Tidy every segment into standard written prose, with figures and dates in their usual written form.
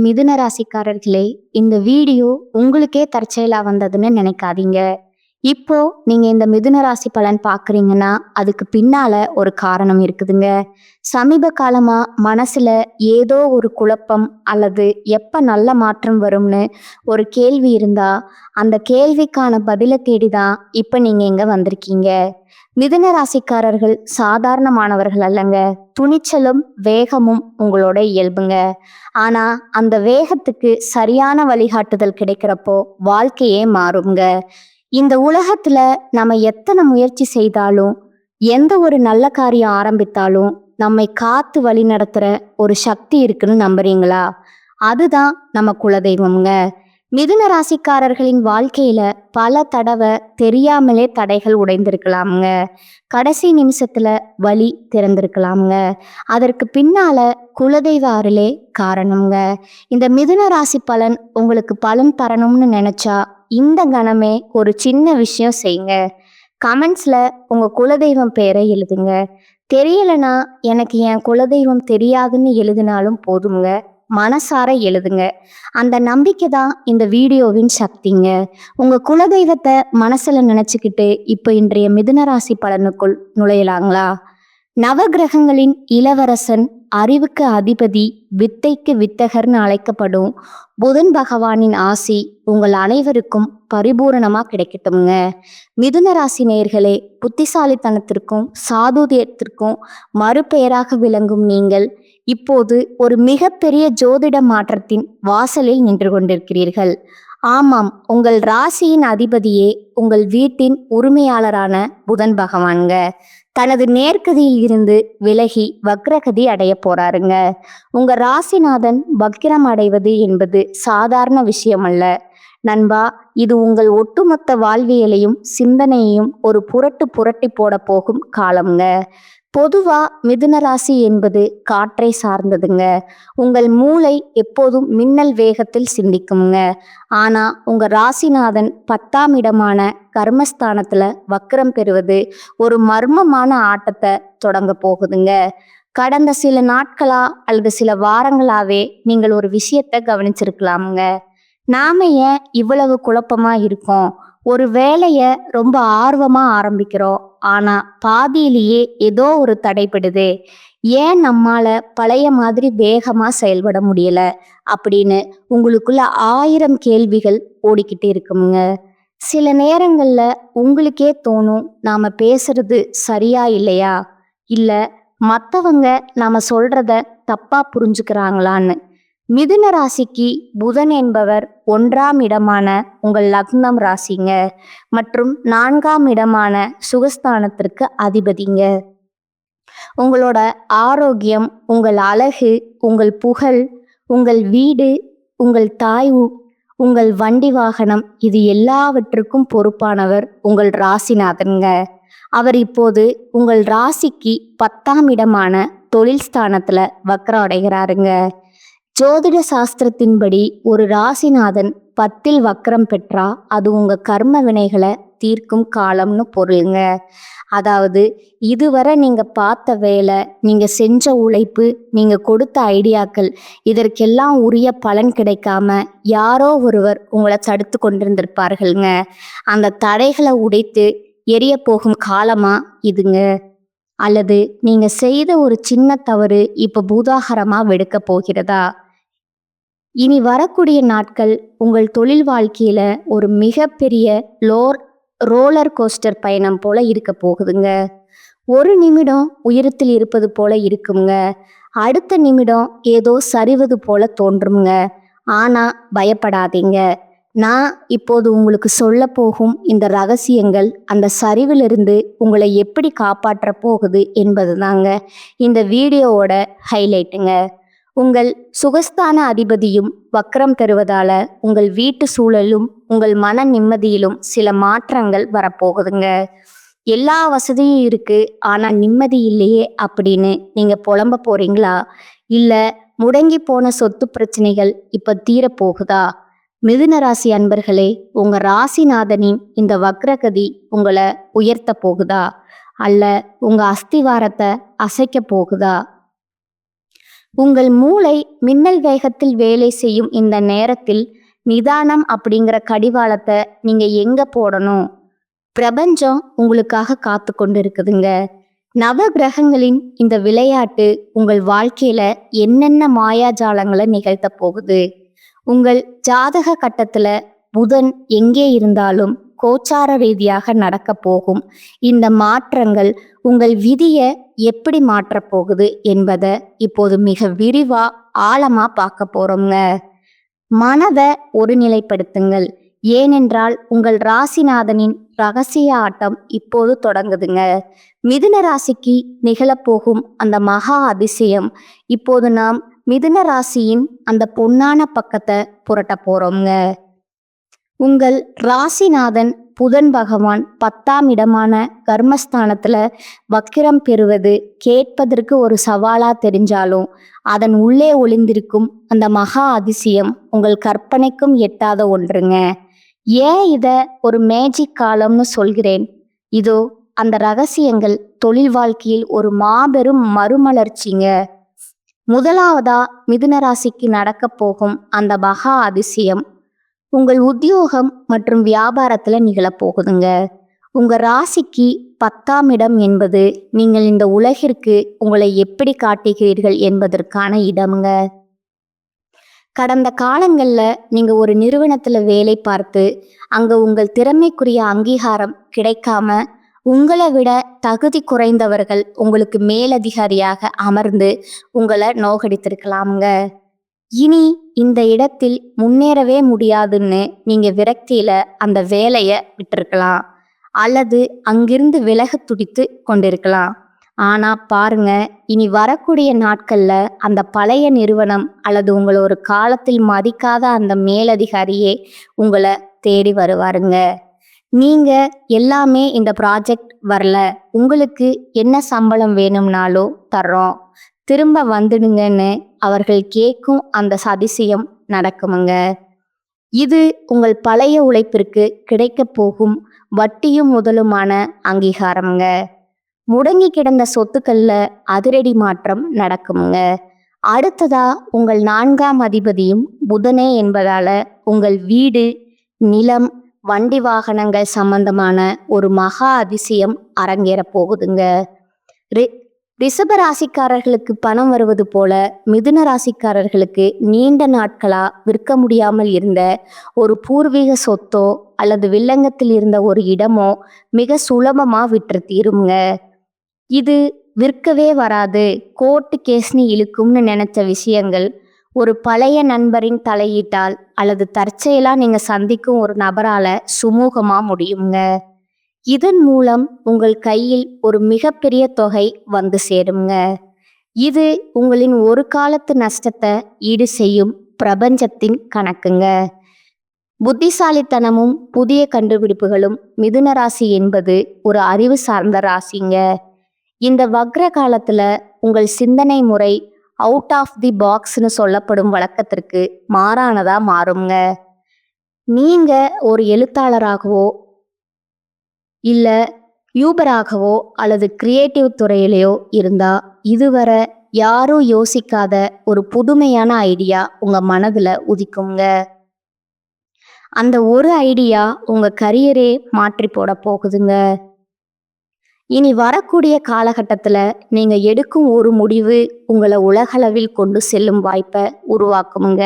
மிதுன ராசிக்காரர்களே, இந்த வீடியோ உங்களுக்கே தற்செயலா வந்ததுன்னு நினைக்காதீங்க. இப்போ நீங்க இந்த மிதுன ராசி பலன் பார்க்குறீங்கன்னா, அதுக்கு பின்னால ஒரு காரணம் இருக்குதுங்க. சமீப காலமா மனசுல ஏதோ ஒரு குழப்பம் அல்லது எப்ப நல்ல மாற்றம் வரும்னு ஒரு கேள்வி இருந்தா, அந்த கேள்விக்கான பதில தேடி தான் இப்ப நீங்க இங்க வந்திருக்கீங்க. மிதுன ராசிக்காரர்கள் சாதாரணமானவர்கள் அல்லங்க. துணிச்சலும் வேகமும் உங்களோட இயல்புங்க. ஆனா அந்த வேகத்துக்கு சரியான வழிகாட்டுதல் கிடைக்கிறப்போ வாழ்க்கையே மாறுங்க. இந்த உலகத்துல நம்ம எத்தனை முயற்சி செய்தாலும், எந்த ஒரு நல்ல காரியம் ஆரம்பித்தாலும் நம்மை காத்து வழி நடத்துற ஒரு சக்தி இருக்குன்னு நம்புறீங்களா? அதுதான் நம்ம குலதெய்வம்ங்க. மிதுன ராசிக்காரர்களின் வாழ்க்கையில பல தடவை தெரியாமலே தடைகள் உடைந்திருக்கலாமுங்க. கடைசி நிமிஷத்துல வழி திறந்திருக்கலாமுங்க. அதற்கு பின்னால குலதெய்வ அருளே காரணம்ங்க. இந்த மிதுன ராசி பலன் உங்களுக்கு பலன் தரணும்னு நினைச்சா இந்த கணமே ஒரு சின்ன விஷயம் செய்யுங்க. கமெண்ட்ஸ்ல உங்க குலதெய்வம் பேரை எழுதுங்க. தெரியலனா எனக்கு என் குலதெய்வம் தெரியாதுன்னு எழுதினாலும் போதுங்க. மனசார எழுதுங்க. அந்த நம்பிக்கை தான் இந்த வீடியோவின் சக்திங்க. உங்க குலதெய்வத்தை மனசுல நினைச்சுக்கிட்டு இப்போ இன்றைய மிதுன ராசி பலனுக்குள் நுழையலாங்களா? நவகிரகங்களின் இளவரசன், அறிவுக்கு அதிபதி, வித்தைக்கு வித்தகர்னு அழைக்கப்படும் புதன் பகவானின் ஆசி உங்கள் அனைவருக்கும் பரிபூரணமா கிடைக்கட்டும்ங்க. மிதுன ராசி நேயர்களே, புத்திசாலித்தனத்திற்கும் சாதுரியத்திற்கும் மறுபெயராக விளங்கும் நீங்கள் இப்போது ஒரு மிகப்பெரிய ஜோதிட மாற்றத்தின் வாசலில் நின்று கொண்டிருக்கிறீர்கள். ஆமாம், உங்கள் ராசியின் அதிபதியே உங்கள் வீட்டின் உரிமையாளரான புதன் பகவான்க. தனது நேர்கதியில் இருந்து விலகி வக்ரகதி அடைய போறாருங்க. உங்க ராசிநாதன் வக்ரம் அடைவது என்பது சாதாரண விஷயம் அல்ல நண்பா. இது உங்கள் ஒட்டுமொத்த வாழ்வியலையும் சிந்தனையையும் ஒரு புரட்டி போட போகும் காலம்ங்க. பொதுவா மிதுன ராசி என்பது காற்றை சார்ந்ததுங்க. உங்கள் மூளை எப்போதும் மின்னல் வேகத்தில் சிந்திக்குங்க. ஆனா உங்க ராசிநாதன் 10ஆம் இடமான கர்மஸ்தானத்துல வக்ரம் பெறுவது ஒரு மர்மமான ஆட்டத்தை தொடங்க போகுதுங்க. கடந்த சில நாட்களா அல்லது சில வாரங்களாவே நீங்கள் ஒரு விஷயத்தை கவனிச்சிருக்கலாமுங்க. நாம ஏன் இவ்வளவு குழப்பமா இருக்கோம்? ஒரு வேலைய ரொம்ப ஆர்வமா ஆரம்பிக்கிறோம், ஆனா பாதியிலேயே ஏதோ ஒரு தடைப்படுது. ஏன் நம்மால பழைய மாதிரி வேகமா செயல்பட முடியல அப்படின்னு உங்களுக்குள்ள 1000 கேள்விகள் ஓடிக்கிட்டு இருக்குங்க. சில நேரங்கள்ல உங்களுக்கே தோணும், நாம பேசுறது சரியா இல்லையா, இல்ல மத்தவங்க நாம சொல்றத தப்பா புரிஞ்சுக்கிறாங்களான்னு. மிதுன ராசிக்கு புதன் என்பவர் 1ஆம் இடமான உங்கள் லக்னம் ராசிங்க மற்றும் 4ஆம் இடமான சுகஸ்தானத்திற்கு அதிபதிங்க. உங்களோட ஆரோக்கியம், உங்கள் அழகு, உங்கள் புகழ், உங்கள் வீடு, உங்கள் தாய், உங்கள் வண்டி வாகனம், இது எல்லாவற்றுக்கும் பொறுப்பானவர் உங்கள் ராசிநாதன்ங்க. அவர் இப்போது உங்கள் ராசிக்கு 10ஆம் இடமான தொழில் ஸ்தானத்துல வக்ரம் அடைகிறாருங்க. ஜோதிட சாஸ்திரத்தின்படி ஒரு ராசிநாதன் 10ல் வக்ரம் பெற்றா அது உங்க கர்ம வினைகளை தீர்க்கும் காலம்னு பொருளுங்க. அதாவது இதுவரை நீங்க பார்த்த வேலை, நீங்க செஞ்ச உழைப்பு, நீங்க கொடுத்த ஐடியாக்கள், இதற்கெல்லாம் உரிய பலன் கிடைக்காம யாரோ ஒருவர் உங்களை தடுத்து கொண்டிருந்திருப்பார்கள்ங்க. அந்த தடைகளை உடைத்து எரிய போகும் காலமா இதுங்க. அல்லது நீங்க செய்த ஒரு சின்ன தவறு இப்ப பூதாகரமா வெடுக்க போகிறதா? இனி வரக்கூடிய நாட்கள் உங்கள் தொழில் வாழ்க்கையில ஒரு மிகப்பெரிய ரோலர் கோஸ்டர் பயணம் போல இருக்க போகுதுங்க. ஒரு நிமிடம் உயரத்தில் இருப்பது போல இருக்குங்க, அடுத்த நிமிடம் ஏதோ சரிவது போல தோன்றுங்க. ஆனா பயப்படாதீங்க. நான் இப்போது உங்களுக்கு சொல்ல போகும் இந்த ரகசியங்கள் அந்த சரிவிலிருந்து உங்களை எப்படி காப்பாற்ற போகுது என்பது தாங்க இந்த வீடியோவோட ஹைலைட்டுங்க. உங்கள் சுகஸ்தான அதிபதியும் வக்ரம் பெறுவதால உங்கள் வீட்டு சூழலும் உங்கள் மன நிம்மதியிலும் சில மாற்றங்கள் வரப்போகுதுங்க. எல்லா வசதியும் இருக்கு, ஆனா நிம்மதி இல்லையே அப்படின்னு நீங்க புலம்ப போறீங்களா? இல்ல முடங்கி போன சொத்து பிரச்சனைகள் இப்ப தீரப்போகுதா? மிதுன ராசி அன்பர்களே, உங்க ராசிநாதனின் இந்த வக்ரகதி உங்களை உயர்த்த போகுதா, அல்ல உங்க அஸ்திவாரத்தை அசைக்க போகுதா? உங்கள் மூளை மின்னல் வேகத்தில் வேலை செய்யும் இந்த நேரத்தில் நிதானம் அப்படிங்கிற கடிவாளத்தை நீங்க எங்க போடணும்? பிரபஞ்சம் உங்களுக்காக காத்து கொண்டு இருக்குதுங்க. நவ கிரகங்களின் இந்த விளையாட்டு உங்கள் வாழ்க்கையில என்னென்ன மாயாஜாலங்களை நிகழ்த்த போகுது? உங்கள் ஜாதக கட்டத்துல புதன் எங்கே இருந்தாலும் கோச்சார ரீதியாக நடக்க போகும் இந்த மாற்றங்கள் உங்கள் விதியை எப்படி மாற்றப் போகுது என்பதை இப்போது மிக விரிவா ஆழமா பார்க்க போறோங்க. மனதை ஒருநிலைப்படுத்துங்கள். ஏனென்றால் உங்கள் ராசிநாதனின் ரகசிய ஆட்டம் இப்போது தொடங்குதுங்க. மிதுன ராசிக்கு நிகழப்போகும் அந்த மகா அதிசயம் இப்போது நாம் மிதுன ராசியின் அந்த பொன்னான பக்கத்தை புரட்ட போறோங்க. உங்கள் ராசிநாதன் புதன் பகவான் 10ஆம் இடமான கர்மஸ்தானத்துல வக்கிரம் பெறுவது கேட்பதற்கு ஒரு சவாலா தெரிஞ்சாலும் அதன் உள்ளே ஒளிந்திருக்கும் அந்த மகா அதிசயம் உங்கள் கற்பனைக்கும் எட்டாத ஒன்றுங்க. ஏன் இத ஒரு மேஜிக் காலம்னு சொல்கிறேன்? இதோ அந்த ரகசியங்கள் தொழில் வாழ்க்கையில் ஒரு மாபெரும் மறுமலர்ச்சிங்க. முதலாவதா மிதுன ராசிக்கு நடக்க போகும் அந்த மகா அதிசயம் உங்கள் உத்தியோகம் மற்றும் வியாபாரத்துல நிகழப்போகுதுங்க. உங்க ராசிக்கு 10ஆம் இடம் என்பது நீங்கள் இந்த உலகிற்கு உங்களை எப்படி காட்டுகிறீர்கள் என்பதற்கான இடம்ங்க. கடந்த காலங்கள்ல நீங்க ஒரு நிறுவனத்துல வேலை பார்த்து அங்க உங்கள் திறமைக்குரிய அங்கீகாரம் கிடைக்காம உங்களை விட தகுதி குறைந்தவர்கள் உங்களுக்கு மேலதிகாரியாக அமர்ந்து உங்களை நோகடித்திருக்கலாமுங்க. இனி இந்த இடத்தில் முன்னேறவே முடியாதுன்னு நீங்க விரக்தியில அந்த வேலையை விட்டிருக்கலாம் அல்லது அங்கிருந்து விலக துடித்து கொண்டிருக்கலாம். ஆனா பாருங்க, இனி வரக்கூடிய நாட்கள்ல அந்த பழைய நிறுவனம் அல்லது உங்களை ஒரு காலத்தில் மதிக்காத அந்த மேலதிகாரியே உங்களை தேடி வருவாருங்க. நீங்க எல்லாமே இந்த ப்ராஜெக்ட் வரல, உங்களுக்கு என்ன சம்பளம் வேணும்னாலோ தர்றோம், திரும்ப வந்துடுங்கன்னு அவர்கள் கேட்கும் அந்த அதிசயம் நடக்குமுங்க. இது உங்கள் பழைய உழைப்பிற்கு கிடைக்க போகும் வட்டியும் முதலுமான அங்கீகாரம்ங்க. முடங்கி கிடந்த சொத்துக்கள்ல அதிரடி மாற்றம் நடக்குமுங்க. அடுத்ததா உங்கள் 4ஆம் அதிபதியும் புதனே என்பதால உங்கள் வீடு, நிலம், வண்டி வாகனங்கள் சம்பந்தமான ஒரு மகா அதிசயம் அரங்கேற போகுதுங்க. ரிஷப ராசிக்காரர்களுக்கு பணம் வருவது போல மிதுன ராசிக்காரர்களுக்கு நீண்ட நாட்களா விற்க முடியாமல் இருந்த ஒரு பூர்வீக சொத்தோ அல்லது வில்லங்கத்தில் இருந்த ஒரு இடமோ மிக சுலபமா விற்று தீருங்க. இது விற்கவே வராது, கோர்ட்டு கேஸ்னு இழுக்கும்னு நினைச்ச விஷயங்கள் ஒரு பழைய நண்பரின் தலையீட்டால் அல்லது தற்செயலா நீங்க சந்திக்கும் ஒரு நபரால சுமூகமா முடியுங்க. இதன் மூலம் உங்கள் கையில் ஒரு மிகப்பெரிய தொகை வந்து சேருங்க. இது உங்களின் ஒரு காலத்து நஷ்டத்தை ஈடு செய்யும் பிரபஞ்சத்தின் கணக்குங்க. புத்திசாலித்தனமும் புதிய கண்டுபிடிப்புகளும் மிதுன ராசி என்பது ஒரு அறிவு சார்ந்த ராசிங்க. இந்த வக்ர காலத்துல உங்கள் சிந்தனை முறை அவுட் ஆஃப் தி பாக்ஸ்னு சொல்லப்படும் வழக்கத்திற்கு மாறானதா மாறுங்க. நீங்க ஒரு எழுத்தாளராகவோ இல்ல யூபராகவோ அல்லது கிரியேட்டிவ் துறையிலையோ இருந்தா இதுவரை யாரும் யோசிக்காத ஒரு புதுமையான ஐடியா உங்க மனதுல உதிக்குங்க. அந்த ஒரு ஐடியா உங்க கரியரே மாற்றி போட போகுதுங்க. இனி வரக்கூடிய காலகட்டத்துல நீங்க எடுக்கும் ஒரு முடிவு உங்களை உலகளவில் கொண்டு செல்லும் வாய்ப்பை உருவாக்குமுங்க.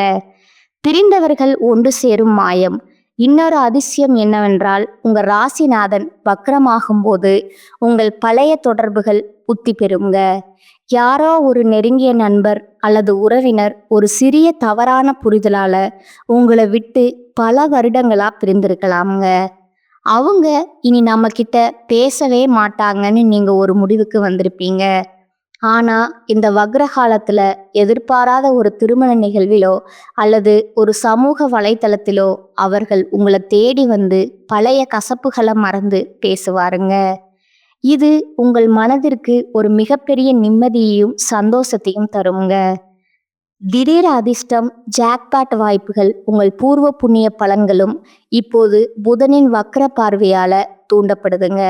பிரிந்தவர்கள் ஒன்று சேரும் மாயம். இன்னொரு அதிசயம் என்னவென்றால் உங்க ராசிநாதன் வக்ரமாகும் போது உங்கள் பழைய தொடர்புகள் புத்தி பெறுங்க. யாரோ ஒரு நெருங்கிய நண்பர் அல்லது உறவினர் ஒரு சிறிய தவறான புரிதலால உங்களை விட்டு பல வருடங்களா பிரிந்திருக்கலாமுங்க. அவங்க இனி நம்ம கிட்ட பேசவே மாட்டாங்கன்னு நீங்க ஒரு முடிவுக்கு வந்திருப்பீங்க. ஆனா இந்த வக்ர காலத்துல எதிர்பாராத ஒரு திருமண நிகழ்விலோ அல்லது ஒரு சமூக வலைத்தளத்திலோ அவர்கள் உங்களை தேடி வந்து பழைய கசப்புகளை மறந்து பேசுவாருங்க. இது உங்கள் மனதிற்கு ஒரு மிகப்பெரிய நிம்மதியையும் சந்தோஷத்தையும் தருங்க. திடீர் அதிர்ஷ்டம், ஜாக்பாட் வாய்ப்புகள், உங்கள் பூர்வ புண்ணிய பலன்களும் இப்போது புதனின் வக்ர பார்வையால தூண்டப்படுதுங்க.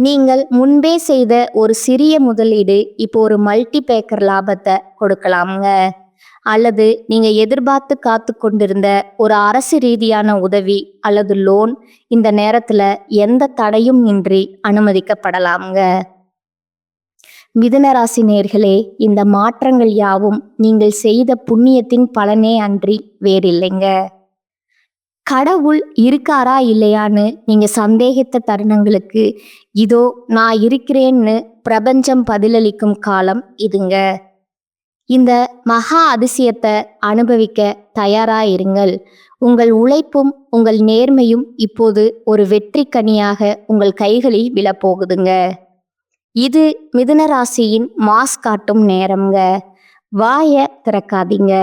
நீங்கள் முன்பே செய்த ஒரு சிறிய முதலீடு இப்போ ஒரு மல்டி பேக்கர் லாபத்தை கொடுக்கலாமுங்க. அல்லது நீங்க எதிர்பார்த்து காத்து கொண்டிருந்த ஒரு அரசு ரீதியான உதவி அல்லது லோன் இந்த நேரத்துல எந்த தடையும் இன்றி அனுமதிக்கப்படலாமுங்க. மிதுன ராசி நேயர்களே, இந்த மாற்றங்கள் யாவும் நீங்கள் செய்த புண்ணியத்தின் பலனே அன்றி வேறில்லைங்க. கடவுள் இருக்காரா இல்லையான்னு நீங்க சந்தேகித்த தருணங்களுக்கு இதோ நான் இருக்கிறேன்னு பிரபஞ்சம் பதிலளிக்கும் காலம் இதுங்க. இந்த மகா அதிசயத்தை அனுபவிக்க தயாரா இருங்கள். உங்கள் உழைப்பும் உங்கள் நேர்மையும் இப்போது ஒரு வெற்றி கனியாக உங்கள் கைகளில் விழப்போகுதுங்க. இது மிதுன ராசியின் மாஸ் காட்டும் நேரம்ங்க. வாய திறக்காதீங்க.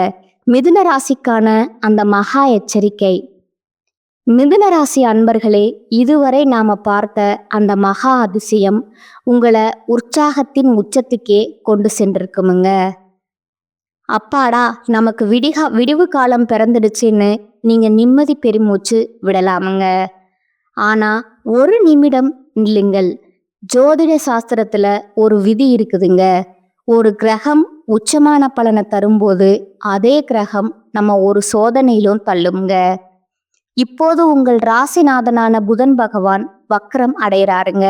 மிதுன ராசிக்கான அந்த மகா எச்சரிக்கை. மிதுன ராசி அன்பர்களே, இதுவரை நாம பார்த்த அந்த மகா அதிசயம் உங்களை உற்சாகத்தின் உச்சத்துக்கே கொண்டு சென்றிருக்குமுங்க. அப்பாடா, நமக்கு விடிவு காலம் பிறந்துடுச்சுன்னு நீங்க நிம்மதி பெருமூச்சு விடலாமுங்க. ஆனா ஒரு நிமிடம் இல்லைங்கள். ஜோதிட சாஸ்திரத்துல ஒரு விதி இருக்குதுங்க. ஒரு கிரகம் உச்சமான பலனை தரும்போது அதே கிரகம் நம்ம ஒரு சோதனையிலும் தள்ளுங்க. இப்போது உங்கள் ராசிநாதனான புதன் பகவான் வக்ரம் அடைகிறாருங்க.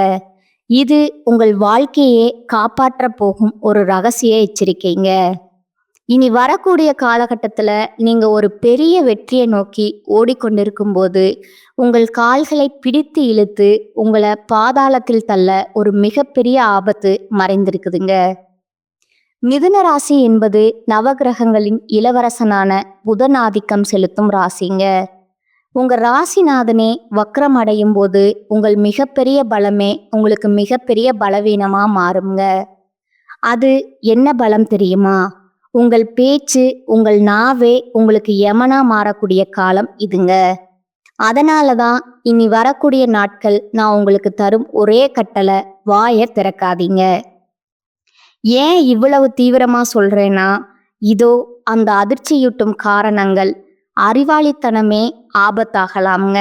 இது உங்கள் வாழ்க்கையே காப்பாற்ற போகும் ஒரு ரகசிய எச்சரிக்கைங்க. இனி வரக்கூடிய காலகட்டத்துல நீங்க ஒரு பெரிய வெற்றியை நோக்கி ஓடிக்கொண்டிருக்கும் போது உங்கள் கால்களை பிடித்து இழுத்து உங்களை பாதாளத்தில் தள்ள ஒரு மிகப்பெரிய ஆபத்து மறைந்திருக்குதுங்க. மிதுன ராசி என்பது நவகிரகங்களின் இளவரசனான புதன் ஆதிக்கம் செலுத்தும் ராசிங்க. உங்க ராசிநாதனே வக்ரம் அடையும் போது உங்கள் மிகப்பெரிய பலமே உங்களுக்கு மிகப்பெரிய பலவீனமா மாறுங்க. அது என்ன பலம் தெரியுமா? உங்கள் பேச்சு, உங்கள் நாவே உங்களுக்கு யமனா மாறக்கூடிய காலம் இதுங்க. அதனால தான் இனி வரக்கூடிய நாட்கள் நான் உங்களுக்கு தரும் ஒரே கட்டளை, வாயை திறக்காதீங்க. ஏன் இவ்வளவு தீவிரமா சொல்றேன்னா, இதோ அந்த அதிர்ச்சியூட்டும் காரணங்கள். அறிவாளித்தனமே ஆபத்தாகலாம்ங்க.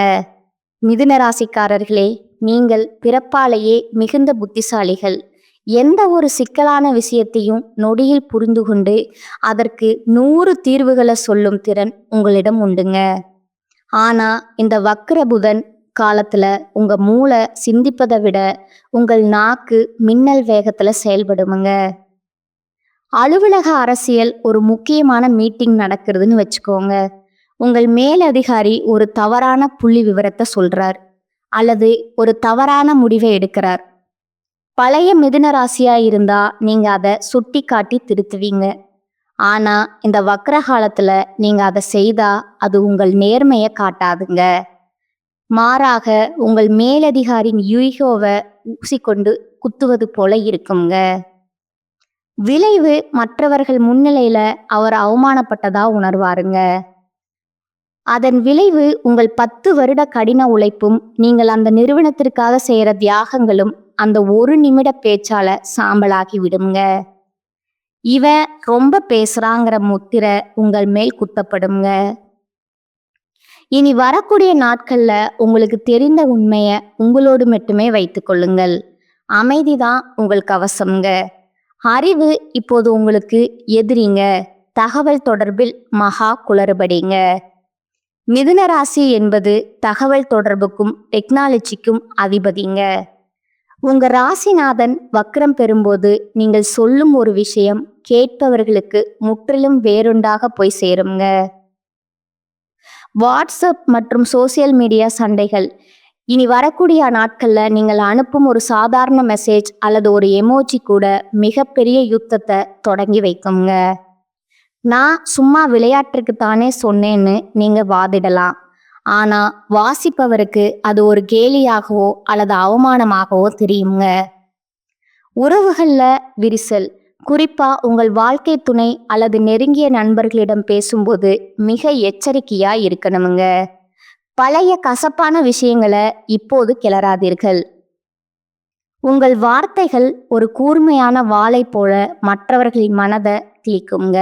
மிதுன ராசிக்காரர்களே, நீங்கள் பிறப்பாலேயே மிகுந்த புத்திசாலிகள். எந்த ஒரு சிக்கலான விஷயத்தையும் நொடியில் புரிந்து கொண்டு அதற்கு 100 தீர்வுகளை சொல்லும் திறன் உங்களிடம் உண்டுங்க. ஆனா இந்த வக்ர புதன் காலத்துல உங்க மூளை சிந்திப்பதை விட உங்கள் நாக்கு மின்னல் வேகத்துல செயல்படுமுங்க. அலுவலக அரசியல் ஒரு முக்கியமான மீட்டிங் நடக்கிறதுன்னு வச்சுக்கோங்க. உங்கள் மேலதிகாரி ஒரு தவறான புள்ளி விவரத்தை சொல்றார் அல்லது ஒரு தவறான முடிவை எடுக்கிறார். பழைய மிதுன ராசியா இருந்தா நீங்க அதை சுட்டி காட்டி திருத்துவீங்க. ஆனா இந்த வக்ர காலத்துல நீங்க அதை செய்தா அது உங்கள் நேர்மையை காட்டாதுங்க. மாறாக உங்கள் மேலதிகாரின் ஈகோவை ஊசிக்கொண்டு குத்துவது போல இருக்குங்க. விளைவு மற்றவர்கள் முன்னிலையில அவர் அவமானப்பட்டதா உணர்வாருங்க. அதன் விளைவு உங்கள் 10 வருட கடின உழைப்பும் நீங்கள் அந்த நிறுவனத்திற்காக செய்யற தியாகங்களும் அந்த ஒரு நிமிட பேச்சால சாம்பலாகி விடுங்க. இவன் ரொம்ப பேசுறாங்கிற முத்திரை உங்கள் மேல் குத்தப்படுங்க. இனி வரக்கூடிய நாட்கள்ல உங்களுக்கு தெரிந்த உண்மைய உங்களோடு மட்டுமே வைத்துக் கொள்ளுங்கள். அமைதிதான் உங்கள் கவசம்ங்க. அறிவு இப்போது உங்களுக்கு எதிரிங்க. தகவல் தொடர்பில் மகா குளறுபடிங்க. மிதுன ராசி என்பது தகவல் தொடர்புக்கும் டெக்னாலஜிக்கும் அதிபதிங்க. உங்க ராசிநாதன் வக்ரம் பெறும்போது நீங்கள் சொல்லும் ஒரு விஷயம் கேட்பவர்களுக்கு முற்றிலும் வேறுண்டாக போய் சேருங்க. வாட்ஸ்அப் மற்றும் சோசியல் மீடியா சண்டைகள். இனி வரக்கூடிய நாட்கள்ல நீங்கள் அனுப்பும் ஒரு சாதாரண மெசேஜ் அல்லது ஒரு எமோஜி கூட மிகப்பெரிய யுத்தத்தை தொடங்கி வைக்குங்க. நான் சும்மா விளையாட்டுக்கு தானே சொன்னேன்னு நீங்க வாதிடலாம். ஆனா வாசிப்பவருக்கு அது ஒரு கேலியாகவோ அல்லது அவமானமாகவோ தெரியுங்க. உறவுகள்ல விரிசல். குறிப்பா உங்கள் வாழ்க்கை துணை அல்லது நெருங்கிய நண்பர்களிடம் பேசும்போது மிக எச்சரிக்கையா இருக்கணுமுங்க. பழைய கசப்பான விஷயங்களை இப்போது கிளறாதீர்கள். உங்கள் வார்த்தைகள் ஒரு கூர்மையான வாளை போல மற்றவர்களின் மனதை கிழிக்குங்க.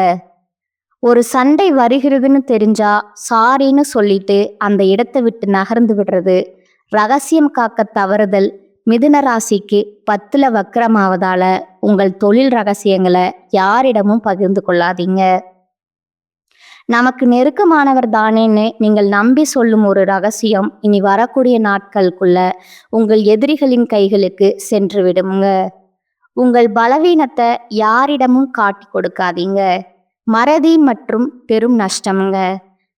ஒரு சண்டை வருகிறதுன்னு தெரிஞ்சா சாரின்னு சொல்லிட்டு அந்த இடத்தை விட்டு நகர்ந்து விடுறது, ரகசியம் காக்க தவறுதல், மிதுன ராசிக்கு 10ல வக்ரமாவதால உங்கள் தொழில் ரகசியங்களை யாரிடமும் பகிர்ந்து கொள்ளாதீங்க. நமக்கு நெருக்கமானவர் தானேன்னு நீங்கள் நம்பி சொல்லும் ஒரு ரகசியம் இனி வரக்கூடிய நாட்களுக்குள்ள உங்கள் எதிரிகளின் கைகளுக்கு சென்று விடுங்க. உங்கள் பலவீனத்தை யாரிடமும் காட்டி கொடுக்காதீங்க. மறதி மற்றும் பெரும் நஷ்டமுங்க.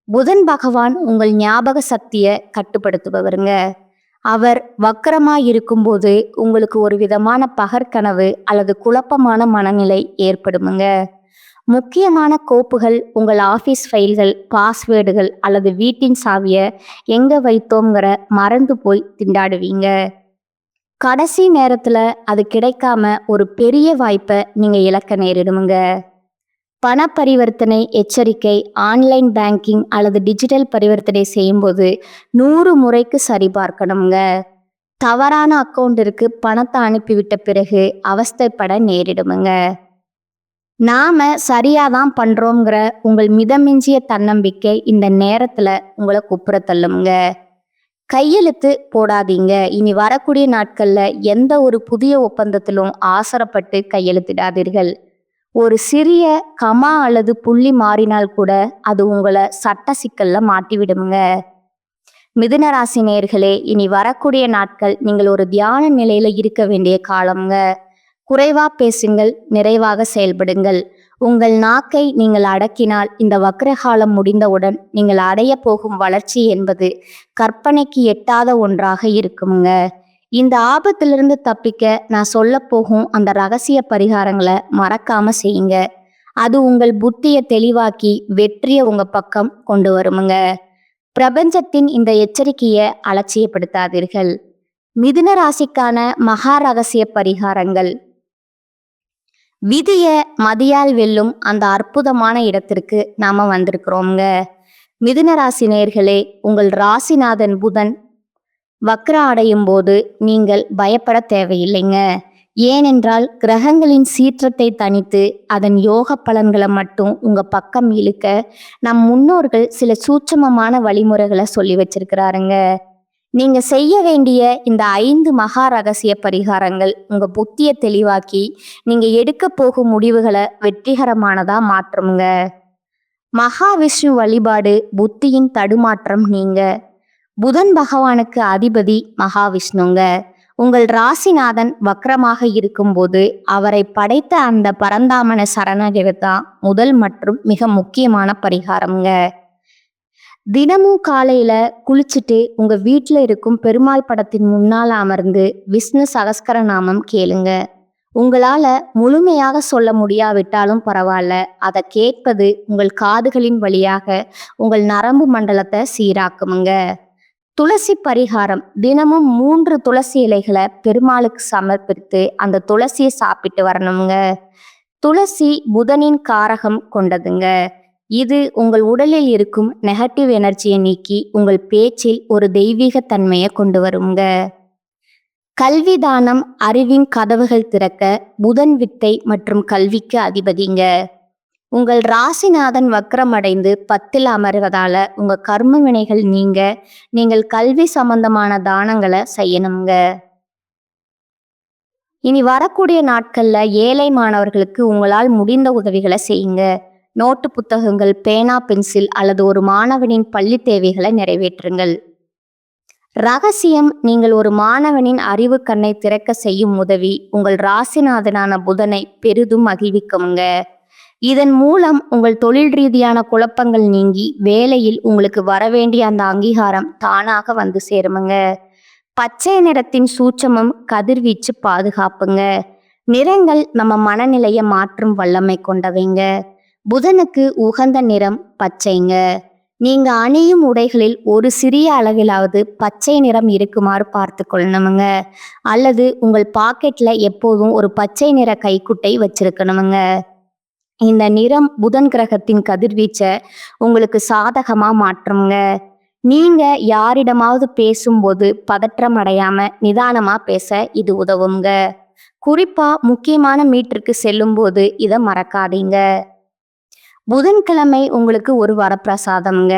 புதன் பகவான் உங்கள் ஞாபக சக்தியை கட்டுப்படுத்துபவருங்க. அவர் வக்கரமாய் இருக்கும்போது உங்களுக்கு ஒரு விதமான பகற்கனவு அல்லது குழப்பமான மனநிலை ஏற்படுமுங்க. முக்கியமான கோப்புகள், உங்கள் ஆஃபீஸ் ஃபைல்கள், பாஸ்வேர்டுகள் அல்லது வீட்டின் சாவியை எங்கே வைத்தோங்கிற மறந்து போய் திண்டாடுவீங்க. கடைசி நேரத்தில் அது கிடைக்காம ஒரு பெரிய வாய்ப்பை நீங்கள் இழக்க நேரிடுமுங்க. பண பரிவர்த்தனை எச்சரிக்கை. ஆன்லைன் பேங்கிங் அல்லது டிஜிட்டல் பரிவர்த்தனை செய்யும்போது 100 முறைக்கு சரிபார்க்கணுங்க. தவறான அக்கௌண்டிற்கு பணத்தை அனுப்பிவிட்ட பிறகு அவஸ்தைப்பட நேரிடுமுங்க. நாம சரியாதான் பண்றோங்கிற உங்கள் மிதமிஞ்சிய தன்னம்பிக்கை இந்த நேரத்துல உங்களை குப்புற தள்ளுமுங்க. கையெழுத்து போடாதீங்க. இனி வரக்கூடிய நாட்கள்ல எந்த ஒரு புதிய ஒப்பந்தத்திலும் ஆசரப்பட்டு கையெழுத்திடாதீர்கள். ஒரு சிறிய கமா அல்லது புள்ளி மாறினால் கூட அது உங்களை சட்ட சிக்கல்ல மாட்டிவிடுமுங்க. மிதுன ராசி நேயர்களே, இனி வரக்கூடிய நாட்கள் நீங்கள் ஒரு தியான நிலையில இருக்க வேண்டிய காலம்ங்க. குறைவா பேசுங்கள், நிறைவாக செயல்படுங்கள். உங்கள் நாக்கை நீங்கள் அடக்கினால் இந்த வக்ரகாலம் முடிந்தவுடன் நீங்கள் அடைய போகும் வளர்ச்சி என்பது கற்பனைக்கு எட்டாத ஒன்றாக இருக்குங்க. இந்த ஆபத்திலிருந்து தப்பிக்க நான் சொல்ல போகும் அந்த ரகசிய பரிகாரங்களை மறக்காம செய்யுங்க. அது உங்கள் புத்தியை தெளிவாக்கி வெற்றியை உங்க பக்கம் கொண்டு வருமுங்க. பிரபஞ்சத்தின் இந்த எச்சரிக்கையை அலட்சியப்படுத்தாதீர்கள். மிதுன ராசிக்கான மகா ரகசிய பரிகாரங்கள். விதிய மதியால் வெல்லும் அந்த அற்புதமான இடத்திற்கு நாம வந்திருக்கிறோங்க. மிதுன ராசி நேயர்களே, உங்கள் ராசிநாதன் புதன் வக்ர அடையும் போது நீங்கள் பயப்பட தேவையில்லைங்க. ஏனென்றால் கிரகங்களின் சீற்றத்தை தணித்து அதன் யோக பலன்களை மட்டும் உங்க பக்கம் இழுக்க நம் முன்னோர்கள் சில சூட்சமமான வழிமுறைகளை சொல்லி வச்சிருக்கிறாருங்க. நீங்க செய்ய வேண்டிய இந்த 5 மகா ரகசிய பரிகாரங்கள் உங்க புத்தியை தெளிவாக்கி நீங்க எடுக்க போகும் முடிவுகளை வெற்றிகரமானதா மாற்றுங்க. மகாவிஷ்ணு வழிபாடு புத்தியின் தடுமாற்றம் நீங்க. புதன் பகவானுக்கு அதிபதி மகாவிஷ்ணுங்க. உங்கள் ராசிநாதன் வக்ரமாக இருக்கும்போது அவரை படைத்த அந்த பரந்தாமன சரணடைவதுதான் முதல் மற்றும் மிக முக்கியமான பரிகாரம்ங்க. தினமும் காலையில குளிச்சுட்டு உங்க வீட்டில் இருக்கும் பெருமாள் படத்தின் முன்னால் அமர்ந்து விஷ்ணு சகஸ்கர நாமம் கேளுங்க. உங்களால முழுமையாக சொல்ல முடியாவிட்டாலும் பரவாயில்ல, அதை கேட்பது உங்கள் காதுகளின் வழியாக உங்கள் நரம்பு மண்டலத்தை சீராக்குமுங்க. துளசி பரிகாரம். தினமும் 3 துளசி இலைகளை பெருமாளுக்கு சமர்ப்பித்து அந்த துளசியை சாப்பிட்டு வரணுங்க. துளசி புதனின் காரகம் கொண்டதுங்க. இது உங்கள் உடலில் இருக்கும் நெகட்டிவ் எனர்ஜியை நீக்கி உங்கள் பேச்சில் ஒரு தெய்வீக தன்மையை கொண்டு வருங்க. கல்வி தானம். அறிவின் கதவுகள் திறக்க புதன் வித்தை மற்றும் கல்விக்கு அதிபதிங்க. உங்கள் ராசிநாதன் வக்ரமடைந்து 10ல் அமர்வதால உங்க கர்ம வினைகள் நீங்க நீங்கள் கல்வி சம்பந்தமான தானங்களை செய்யணுங்க. இனி வரக்கூடிய நாட்கள்ல ஏழை மாணவர்களுக்கு உங்களால் முடிந்த உதவிகளை செய்யுங்க. நோட்டு புத்தகங்கள், பேனா, பென்சில் அல்லது ஒரு மாணவனின் பள்ளி தேவைகளை நிறைவேற்றுங்கள். ரகசியம். நீங்கள் ஒரு மாணவனின் அறிவு கண்ணை திறக்க செய்யும் உதவி உங்கள் ராசிநாதனான புதனை பெரிதும் மகிழ்விக்குமுங்க. இதன் மூலம் உங்கள் தொழில் ரீதியான குழப்பங்கள் நீங்கி வேலையில் உங்களுக்கு வரவேண்டிய அந்த அங்கீகாரம் தானாக வந்து சேருமுங்க. பச்சை நிறத்தின் சூட்சமம் கதிர்வீச்சு பாதுகாப்புங்க. நிறங்கள் நம்ம மனநிலையை மாற்றும் வல்லமை கொண்டவைங்க. புதனுக்கு உகந்த நிறம் பச்சைங்க. நீங்க அணியும் உடைகளில் ஒரு சிறிய அளவிலாவது பச்சை நிறம் இருக்குமாறு பார்த்து கொள்ளணுமுங்க. அல்லது உங்கள் பாக்கெட்ல எப்போதும் ஒரு பச்சை நிற கைக்குட்டை வச்சிருக்கணுமுங்க. இந்த நிறம் புதன் கிரகத்தின் கதிர்வீச்சை உங்களுக்கு சாதகமா மாற்றுங்க. நீங்க யாரிடமாவது பேசும்போது பதற்றம் அடையாம நிதானமா பேச இது உதவுங்க. குறிப்பா முக்கியமான மீட்டிற்கு செல்லும் போது இதை மறக்காதீங்க. புதன்கிழமை உங்களுக்கு ஒரு வரப்பிரசாதம்ங்க.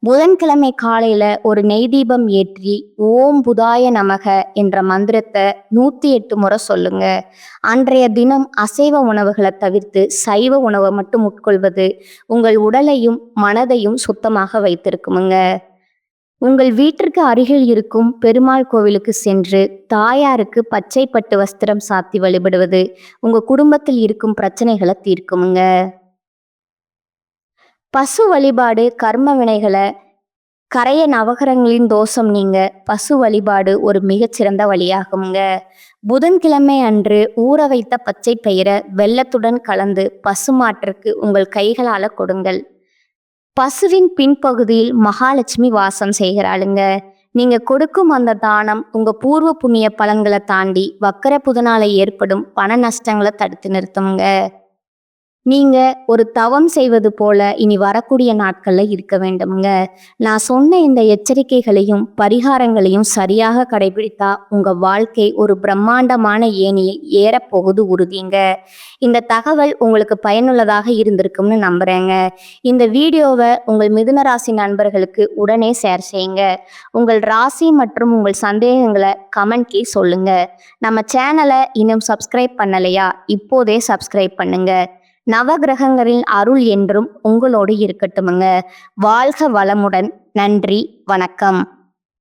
புதன்கிழமை காலையில ஒரு நெய் தீபம் ஏற்றி ஓம் புதாய நமக என்ற மந்திரத்தை 108 முறை சொல்லுங்க. அன்றைய தினம் அசைவ உணவுகளை தவிர்த்து சைவ உணவை மட்டும் உட்கொள்வது உங்கள் உடலையும் மனதையும் சுத்தமாக வைத்திருக்குமுங்க. உங்கள் வீட்டிற்கு அருகில் இருக்கும் பெருமாள் கோவிலுக்கு சென்று தாயாருக்கு பச்சை பட்டு வஸ்திரம் சாத்தி வழிபடுவது உங்க குடும்பத்தில் இருக்கும் பிரச்சனைகளை தீர்க்குமுங்க. பசு வழிபாடு கர்ம வினைகளை கரைய நவகிரகங்களின் தோஷம் நீங்க பசு வழிபாடு ஒரு மிகச்சிறந்த வழியாகுங்க. புதன்கிழமை அன்று ஊற வைத்த பச்சை பயிரை வெல்லத்துடன் கலந்து பசுமாட்டிற்கு உங்கள் கைகளால கொடுங்கள். பசுவின் பின்பகுதியில் மகாலட்சுமி வாசம் செய்கிறாளுங்க. நீங்க கொடுக்கும் அந்த தானம் உங்க பூர்வ புண்ணிய பலன்களை தாண்டி வக்கர புதனால ஏற்படும் பண நஷ்டங்களை தடுத்து நிறுத்துங்க. நீங்க ஒரு தவம் செய்வது போல இனி வரக்கூடிய நாட்கள்ல இருக்க வேண்டுமுங்க. நான் சொன்ன இந்த எச்சரிக்கைகளையும் பரிகாரங்களையும் சரியாக கடைபிடித்தா உங்க வாழ்க்கை ஒரு பிரம்மாண்டமான ஏணியை ஏறப்போகுது உறுதிங்க. இந்த தகவல் உங்களுக்கு பயனுள்ளதாக இருந்திருக்கும்னு நம்புறேங்க. இந்த வீடியோவை உங்கள் மிதுன ராசி நண்பர்களுக்கு உடனே ஷேர் செய்யுங்க. உங்கள் ராசி மற்றும் உங்கள் சந்தேகங்களை கமெண்ட்லி சொல்லுங்க. நம்ம சேனலை இன்னும் சப்ஸ்கிரைப் பண்ணலையா? இப்போதே சப்ஸ்கிரைப் பண்ணுங்க. நவகிரகங்களின் அருள் என்றும் உங்களோடு இருக்கட்டுமுங்க. வாழ்க வளமுடன். நன்றி, வணக்கம்.